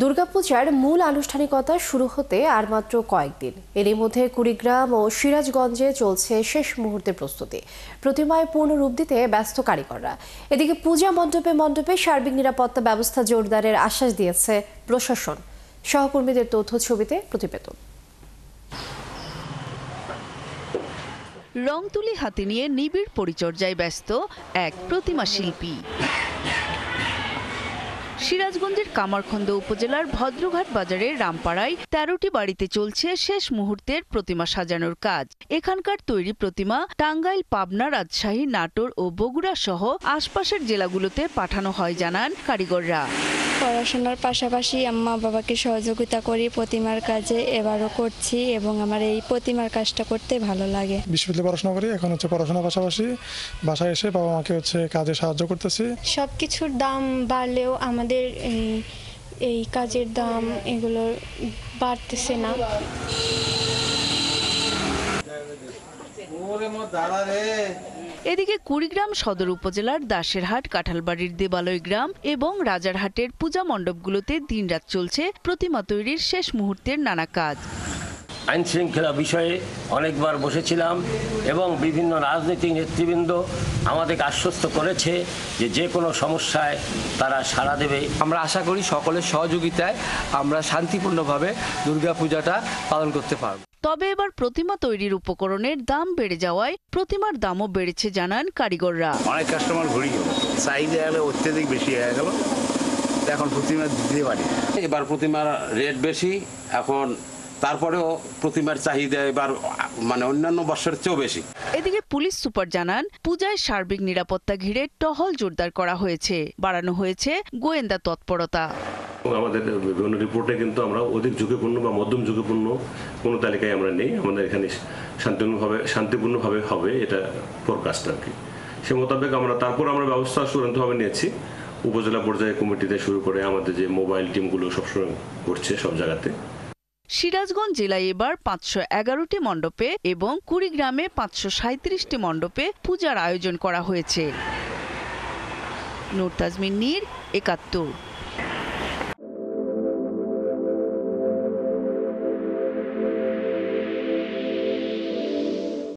দুর্গাপূজার মূল আনুষ্ঠানিকতা শুরু হতে আর মাত্র কয়েকদিন। এরই মধ্যে কুড়িগ্রাম ও সিরাজগঞ্জে চলছে শেষ মুহূর্তের প্রস্তুতি। প্রতিমায় পূর্ণ রূপ দিতে ব্যস্ত কারিগররা। এদিকে পূজা মণ্ডপে মণ্ডপে সার্বিক নিরাপত্তা ব্যবস্থা জোরদারের আশ্বাস দিয়েছে প্রশাসন। সহকর্মীদের তথ্য ছবিতে প্রতিবেদন। রং তুলি হাতে নিয়ে নিবিড় পরিচর্যায় ব্যস্ত এক প্রতিমা শিল্পী। সিরাজগঞ্জের কামারখন্দ উপজেলার ভদ্রঘাট বাজারের রামপাড়ায় ১৩টি বাড়িতে চলছে শেষ মুহূর্তের প্রতিমা সাজানোর কাজ। এখানকার তৈরি প্রতিমা টাঙ্গাইল, পাবনা, রাজশাহী, নাটোর ও বগুড়া সহ আশপাশের জেলাগুলোতে পাঠানো হয় জানান কারিগররা। পড়াশোনার পাশাপাশি মা বাবাকে সহযোগিতা করি প্রতিমার কাজে, এবারও করছি এবং আমার এই প্রতিমার কাজটা করতে ভালো লাগে। বিশ্ববিদ্যালয়ে পড়াশোনা করি, এখন পড়াশোনার পাশাপাশি বাসায় এসে বাবা মাকে কাজে সাহায্য করতেছি। সবকিছুর দাম বাড়লেও আমাদের এই কাজের দাম এগুলো বাড়তেছে না। এদিকে কুড়িগ্রাম সদর উপজেলার দাসেরহাট, কাঁঠালবাড়ির দেবালয় গ্রাম এবং রাজারহাটের পূজা মণ্ডপগুলোতে দিনরাত চলছে প্রতিমা তৈরির শেষ মুহূর্তের নানা কাজ। আইন শৃঙ্খলা বিষয়ে অনেকবার বসেছিলাম এবং বিভিন্ন রাজনৈতিক নেতৃবৃন্দ আমাদেরকে আশ্বস্ত করেছে যে কোনো সমস্যায় তারা সাড়া দেবে। আমরা আশা করি সকলের সহযোগিতায় আমরা শান্তিপূর্ণভাবে দুর্গাপূজাটা পালন করতে পারব। তবে এবার প্রতিমা তৈরির উপকরণের দাম বেড়ে যাওয়ায় প্রতিমার দামও বেড়েছে জানান কারিগররা। অনেক কাস্টমার ঘুরি গেল, চাহিদা গেলে অত্যাধিক বেশি হয়ে গেল, এখন প্রতিমা দিতে পারি। এবার প্রতিমার রেট বেশি, এখন তারপরেও প্রতিমার চাহিদা এবার অন্যান্য বছরের চেয়েও বেশি। এদিকে পুলিশ সুপার জানান, পূজায় সার্বিক নিরাপত্তা ঘিরে টহল জোরদার করা হয়েছে, বাড়ানো হয়েছে গোয়েন্দা তৎপরতা। আমাদের বিভিন্ন রিপোর্টে কিন্তু আমরা অধিক ঝুঁকিপূর্ণ বা মধ্যম ঝুঁকিপূর্ণ কোনো তালিকায় আমরা নেই। আমাদের এখানে শান্তিপূর্ণভাবে হবে এটা ফোরকাস্ট আর কি। সে মোতাবেক আমরা ব্যবস্থা চূড়ান্তভাবে নিয়েছি। উপজেলা পর্যায়ে কমিটিতে শুরু করে আমাদের যে মোবাইল টিমগুলো সবসময় ঘুরছে সব জায়গাতে। সিরাজগঞ্জ জেলায় এবার ৫১১টি মণ্ডপে এবং কুড়িগ্রামে ৫৩৭টি মণ্ডপে পূজার আয়োজন করা হয়েছে। নূর তাজমিন নীর, ৭১।